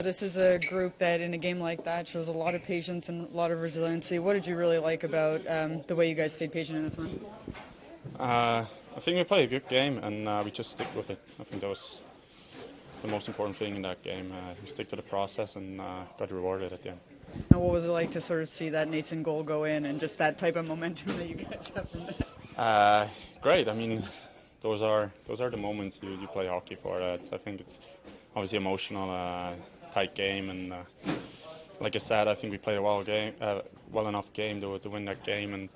This is a group that in a game like that shows a lot of patience and a lot of resiliency. What did you really like about the way you guys stayed patient in this one? I think we played a good game and we just stick with it. I think that was the most important thing in that game. We stick to the process and got rewarded at the end. And what was it like to sort of see that Noesen goal go in and just that type of momentum that you guys have from that? Great. I mean, those are the moments you play hockey for. I think it's obviously emotional, tight game, and like I said, I think we played a well enough game to win that game, and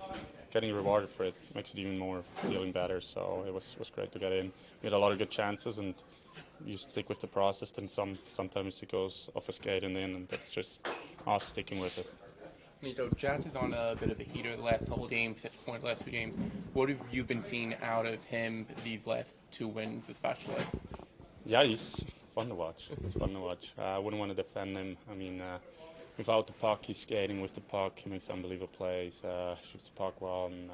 getting rewarded for it makes it even more feeling better. So it was great to get in. We had a lot of good chances, and you stick with the process. Then sometimes it goes off a skate and in, and that's just us sticking with it. Nico, Jack is on a bit of a heater the last couple of games, 6 points the last 2 games. What have you been seeing out of him these last 2 wins, especially? Yeah, he's fun to watch. It's fun to watch. I wouldn't want to defend him. I mean, without the puck, he's skating with the puck. He makes unbelievable plays, shoots the puck well, and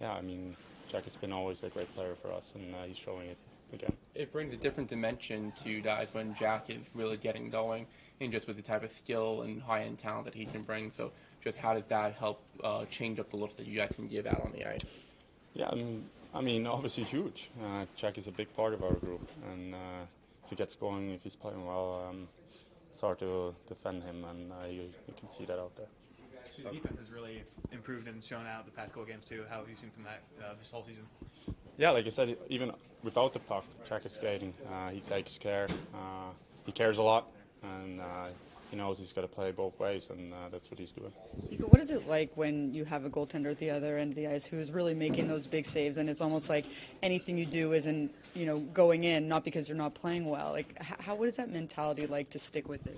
yeah, I mean, Jack has been always a great player for us, and he's showing it again. It brings a different dimension to you guys when Jack is really getting going, and just with the type of skill and high-end talent that he can bring. So, just how does that help change up the looks that you guys can give out on the ice? Yeah, I mean, obviously huge. Jack is a big part of our group, and if he gets going, if he's playing well, it's hard to defend him, and you can see that out there. His defense has really improved and shown out the past couple games too. How have you seen from that this whole season? Yeah, like I said, even without the puck, Jack is skating. He takes care. He cares a lot, and he knows he's got to play both ways, and that's what he's doing. What is it like when you have a goaltender at the other end of the ice who is really making those big saves, and it's almost like anything you do isn't, going in, not because you're not playing well? Like, what is that mentality like to stick with it?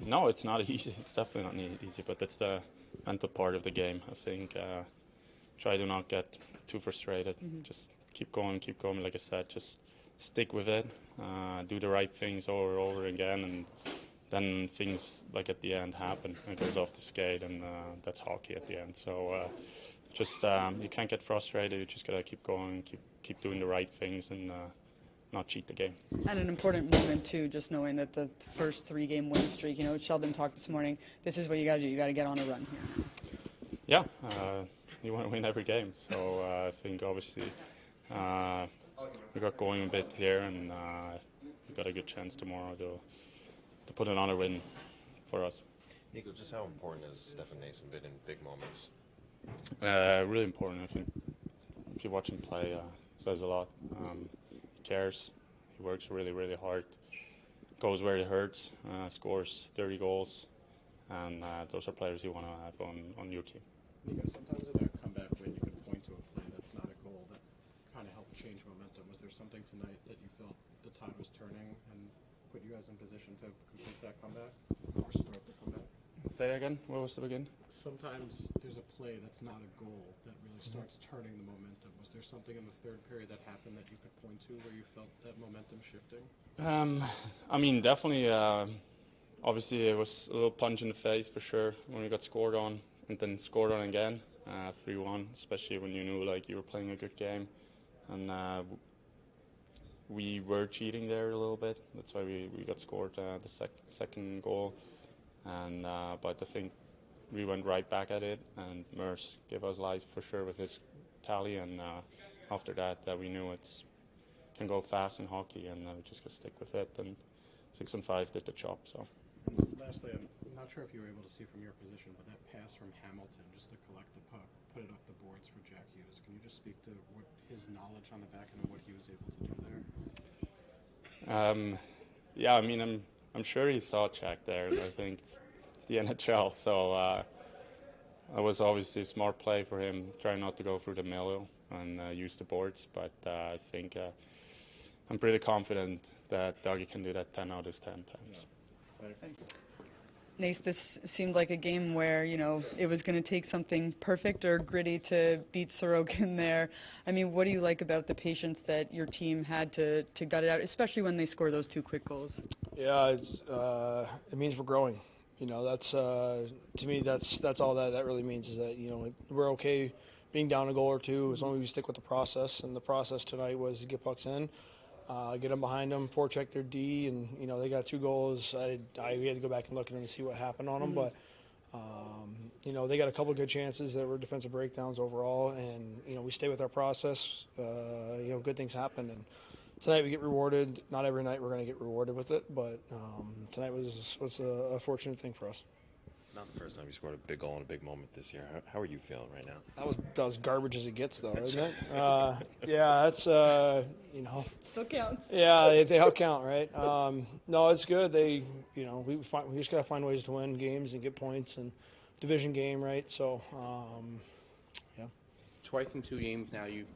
No, it's not easy. It's definitely not easy, but that's the mental part of the game. I think try to not get too frustrated. Just keep going. Like I said, just stick with it. Do the right things over and over again, and then things like at the end happen. It goes off the skate, and that's hockey at the end. So just you can't get frustrated. You just gotta keep going, keep doing the right things, and not cheat the game. And an important moment too, just knowing that the first 3-game win streak. Sheldon talked this morning. This is what you got to do. You got to get on a run here. Yeah, you want to win every game. So I think obviously we got going a bit here, and we got a good chance tomorrow to put another win for us. Nico, just how important has Stefan Noesen been in big moments? Really important. I think if you watch him play, it says a lot. He cares. He works really, really hard. Goes where it hurts. Scores 30 goals, and those are players you want to have on your team. Nico, sometimes in a comeback win, you can point to a play that's not a goal that kind of helped change momentum. Was there something tonight that you felt the tide was turning and put you guys in position to complete that comeback or start the comeback? Say that again. What was the beginning? Sometimes there's a play that's not a goal that really starts turning the momentum. Was there something in the third period that happened that you could point to where you felt that momentum shifting? I mean, definitely. Obviously, it was a little punch in the face for sure when we got scored on, and then scored on again, 3-1. Especially when you knew like you were playing a good game, and we were cheating there a little bit. That's why we got scored the second goal. And but I think we went right back at it, and Merce gave us life for sure with his tally. And after that, we knew it can go fast in hockey, and we just got to stick with it. And 6-5 did the job. So. And lastly, I'm not sure if you were able to see from your position, but that pass from Hamilton just to collect the puck, put it up the boards for Jack Hughes. Can you just speak to what his knowledge on the back end and what he was able to do there? Yeah, I mean, I'm sure he saw Jack there. I think it's the NHL, so it was obviously a smart play for him, trying not to go through the middle and use the boards. But I think I'm pretty confident that Dougie can do that 10 out of 10 times. Yeah. Thank you. Nace, this seemed like a game where, it was going to take something perfect or gritty to beat Sorokin there. I mean, what do you like about the patience that your team had to gut it out, especially when they score those 2 quick goals? Yeah, it means we're growing. That's to me, that's all that really means is that, we're okay being down a goal or two as long as we stick with the process. And the process tonight was to get pucks in, get them behind them, forecheck their D, and they got 2 goals. We had to go back and look at them to see what happened on them, but they got a couple of good chances that were defensive breakdowns overall, and we stay with our process. Good things happen, and tonight we get rewarded. Not every night we're going to get rewarded with it, but tonight was a fortunate thing for us. Not the first time you scored a big goal in a big moment this year. How are you feeling right now? That was garbage as it gets, though, isn't it? Yeah, that's Still counts. Yeah, they all count, right? No, it's good. We just got to find ways to win games and get points, and division game, right? So, yeah. Twice in 2 games now you've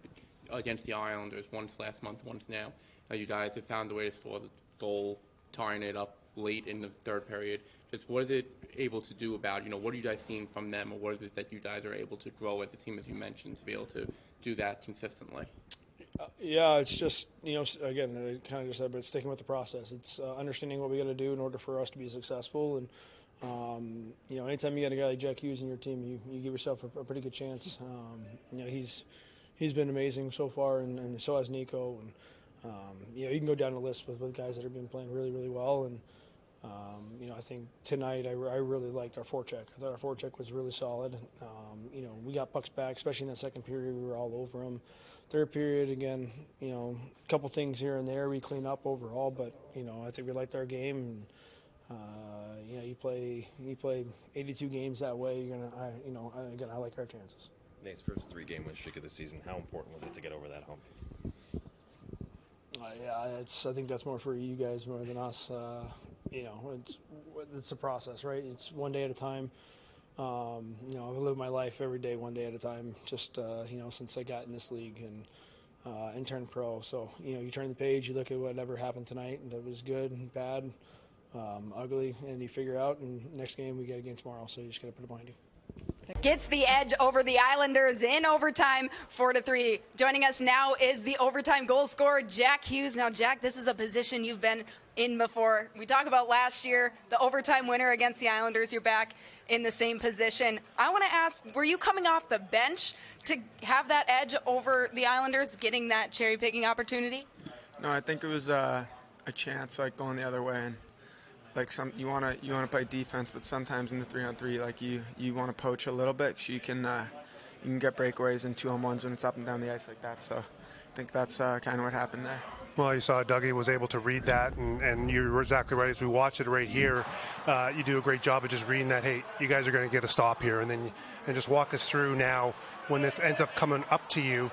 against the Islanders. Once last month, once now. You guys have found a way to score the goal, tying it up late in the 3rd period. Just what is it able to do about, what are you guys seeing from them, or what is it that you guys are able to grow as a team, as you mentioned, to be able to do that consistently? Yeah, it's just, again, I kind of just said, but it's sticking with the process. It's understanding what we got to do in order for us to be successful. And, anytime you got a guy like Jack Hughes in your team, you give yourself a pretty good chance. He's been amazing so far, and so has Nico. And, you can go down the list with guys that have been playing really, really well. And, I think tonight I really liked our forecheck. I thought our forecheck was really solid. We got pucks back, especially in that 2nd period. We were all over them. 3rd period, again, a couple things here and there we clean up overall, but, I think we liked our game. And, you play 82 games that way, you're going to, I like our chances. Nate's first 3-game win streak of the season. How important was it to get over that hump? Yeah, I think that's more for you guys more than us. It's a process, right? It's one day at a time. I've lived my life every day, one day at a time, just, since I got in this league and turned pro. So, you turn the page, you look at whatever happened tonight, and it was good, bad, ugly, and you figure out, and next game we get a game tomorrow, so you just got to put it behind you. Gets the edge over the Islanders in overtime, 4-3. Joining us now is the overtime goal scorer, Jack Hughes. Now, Jack, this is a position you've been in before. We talk about last year, the overtime winner against the Islanders. You're back in the same position. I want to ask, were you coming off the bench to have that edge over the Islanders, getting that cherry-picking opportunity? No, I think it was a chance, going the other way. And you want to play defense, but sometimes in the 3-on-3, you want to poach a little bit, because you can get breakaways and 2-on-1s when it's up and down the ice like that. So I think that's kind of what happened there. Well, you saw Dougie was able to read that, and you were exactly right. As we watch it right here, you do a great job of just reading that. Hey, you guys are going to get a stop here, and just walk us through now when this ends up coming up to you.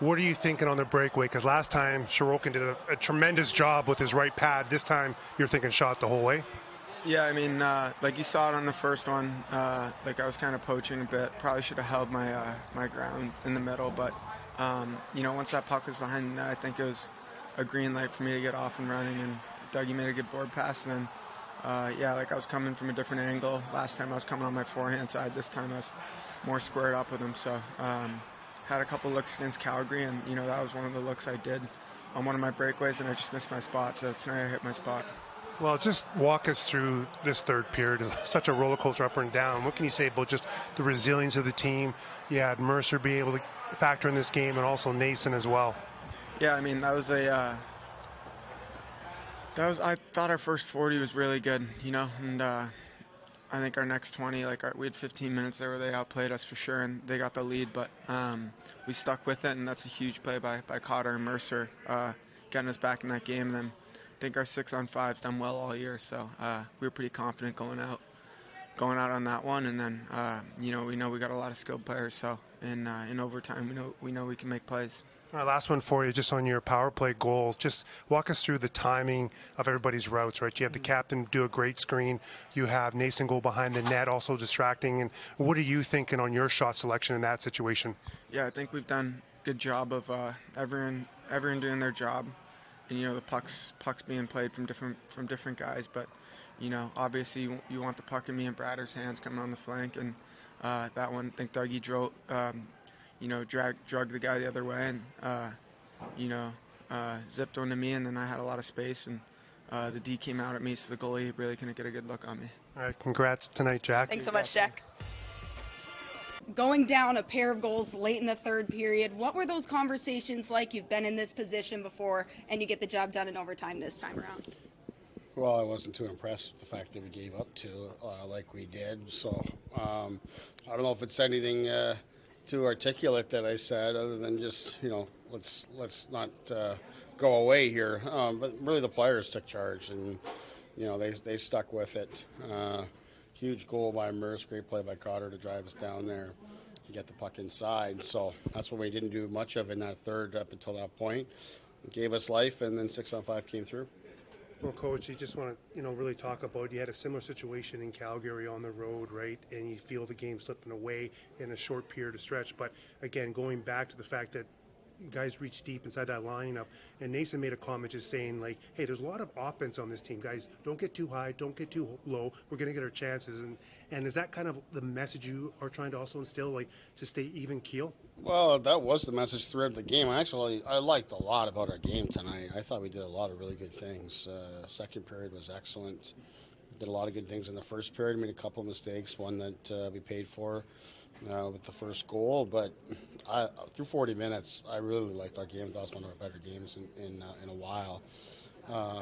What are you thinking on the breakaway? Because last time, Sorokin did a tremendous job with his right pad. This time, you're thinking shot the whole way? Yeah, I mean, like you saw it on the first one, I was kind of poaching a bit. Probably should have held my ground in the middle. But, once that puck was behind the net, I think it was a green light for me to get off and running. And Dougie made a good board pass. And then, I was coming from a different angle. Last time I was coming on my forehand side. This time I was more squared up with him. So, had a couple looks against Calgary, and that was one of the looks I did on one of my breakaways, and I just missed my spot. So tonight I hit my spot. Well, just walk us through this 3rd period. It's such a roller coaster up and down. What can you say about just the resilience of the team? You had Mercer be able to factor in this game, and also Noesen as well. Yeah, I mean, I thought our first 40 was really good, and I think our next 20, we had 15 minutes there where they outplayed us for sure, and they got the lead, but we stuck with it, and that's a huge play by Cotter and Mercer, getting us back in that game. And then I think our 6-on-5's done well all year, so we were pretty confident going out on that one. And then we know we got a lot of skilled players, so in overtime we know we can make plays. All right, last one for you, just on your power play goal. Just walk us through the timing of everybody's routes, right? You have the captain do a great screen. You have Noesen go behind the net, also distracting. And what are you thinking on your shot selection in that situation? Yeah, I think we've done a good job of everyone doing their job. And, the puck's being played from different guys. But, obviously you want the puck in me and Bradder's hands coming on the flank. And that one, I think Dougie drove, drug the guy the other way and, zipped onto me, and then I had a lot of space, and the D came out at me, so the goalie really couldn't get a good look on me. All right, congrats tonight, Jack. Thanks so much, Jack. going down a pair of goals late in the third period. What were those conversations like? You've been in this position before, and you get the job done in overtime this time around. Well, I wasn't too impressed with the fact that we gave up two like we did. So I don't know if it's anything too articulate that I said, other than just let's not go away here. But really, the players took charge, and they stuck with it. Huge goal by Merce, great play by Cotter to drive us down there, and get the puck inside. So that's what we didn't do much of in that third up until that point. It gave us life, and then 6-on-5 came through. Well, Coach, you just want to, really talk about, you had a similar situation in Calgary on the road, right? And you feel the game slipping away in a short period of stretch. But again, going back to the fact that guys reach deep inside that lineup, and Noesen made a comment just saying, like, hey, there's a lot of offense on this team. Guys, don't get too high, don't get too low. We're going to get our chances. And is that kind of the message you are trying to also instill, like, to stay even keel? Well, that was the message throughout the game. I liked a lot about our game tonight. I thought we did a lot of really good things. Second period was excellent. Did a lot of good things in the first period. Made a couple of mistakes, one that we paid for with the first goal. But through 40 minutes, I really liked our game. That was one of our better games in a while.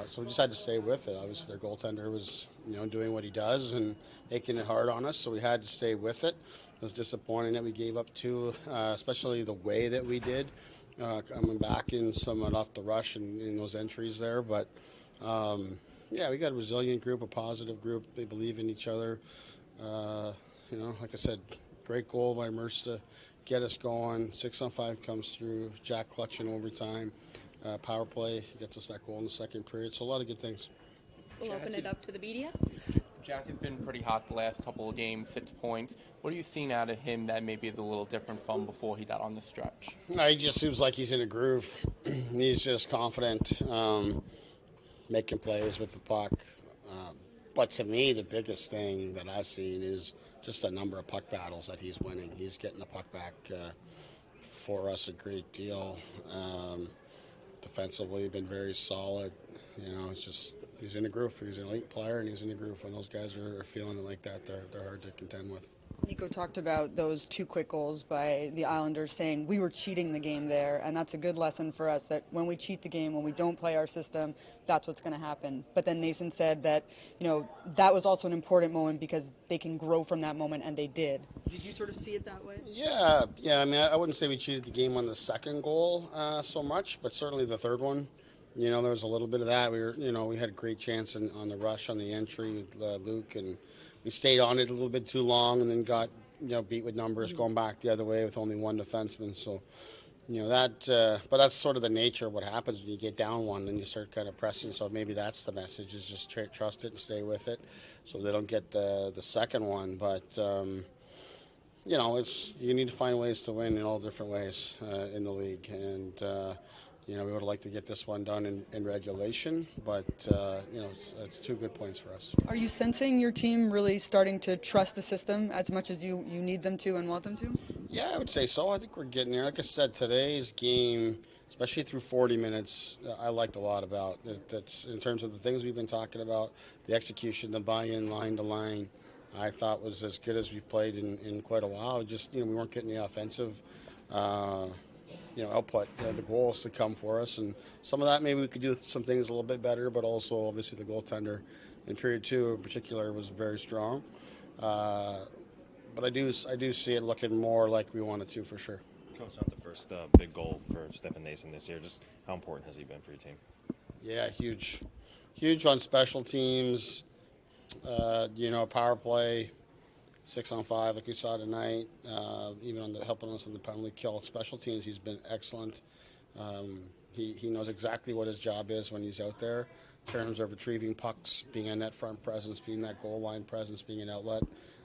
So we just had to stay with it. Obviously, their goaltender was doing what he does and making it hard on us, so we had to stay with it. It was disappointing that we gave up two, especially the way that we did, coming back in somewhat off the rush and in those entries there. But we got a resilient group, a positive group. They believe in each other. Like I said, great goal by Merce to get us going. 6-on-5 comes through. Jack clutch in overtime. Power play gets us that goal in the second period. So a lot of good things. We'll open it up to the media. Jack has been pretty hot the last couple of games, 6 points. What are you seeing out of him that maybe is a little different from before he got on the stretch? He just seems like he's in a groove. He's just confident, making plays with the puck. But to me, the biggest thing that I've seen is just the number of puck battles that he's winning. He's getting the puck back for us a great deal. Defensively, been very solid. It's just he's in a groove. He's an elite player, and he's in a groove. When those guys are feeling it like that, they're hard to contend with. Nico talked about those 2 quick goals by the Islanders, saying we were cheating the game there, and that's a good lesson for us, that when we cheat the game, when we don't play our system, that's what's going to happen. But then Noesen said that, that was also an important moment because they can grow from that moment, and they did. Did you sort of see it that way? Yeah. I mean, I wouldn't say we cheated the game on the second goal so much, but certainly the third one. There was a little bit of that. We had a great chance on the rush on the entry with Luke, and we stayed on it a little bit too long, and then got beat with numbers going back the other way with only one defenseman. So but that's sort of the nature of what happens when you get down one and you start kind of pressing. So maybe that's the message, is just trust it and stay with it, so they don't get the second one. But you need to find ways to win in all different ways in the league, and we would have liked to get this one done in regulation, but it's 2 good points for us. Are you sensing your team really starting to trust the system as much as you need them to and want them to? Yeah, I would say so. I think we're getting there. Like I said, today's game, especially through 40 minutes, I liked a lot about. That's in terms of the things we've been talking about, the execution, the buy-in line to line, I thought was as good as we played in quite a while. Just, we weren't getting the offensive output, the goals to come for us, and some of that maybe we could do some things a little bit better, but also obviously the goaltender in period 2 in particular was very strong. But I do see it looking more like we wanted to, for sure. Coach, not the first big goal for Stefan Noesen this year. Just how important has he been for your team? Yeah, huge on special teams. Power play, 6-on-5 like we saw tonight. Even on helping us on the penalty kill, special teams, he's been excellent. He knows exactly what his job is when he's out there, in terms of retrieving pucks, being a net front presence, being that goal line presence, being an outlet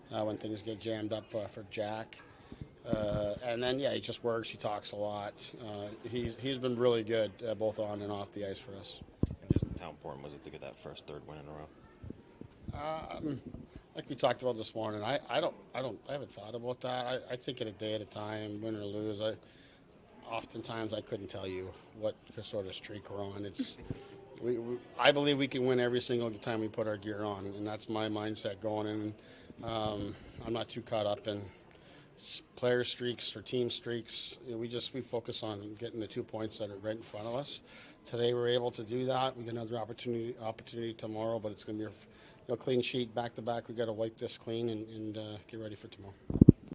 when things get jammed up for Jack. And then, he just works. He talks a lot. He's been really good both on and off the ice for us. And just how important was it to get that first third win in a row? Like we talked about this morning, I haven't thought about that. I take it a day at a time, win or lose. Oftentimes I couldn't tell you what sort of streak we're on. I believe we can win every single time we put our gear on, and that's my mindset going in. I'm not too caught up in player streaks or team streaks. We focus on getting the 2 points that are right in front of us. Today we're able to do that. We got another opportunity tomorrow, but it's going to be a clean sheet back to back. We got to wipe this clean and get ready for tomorrow.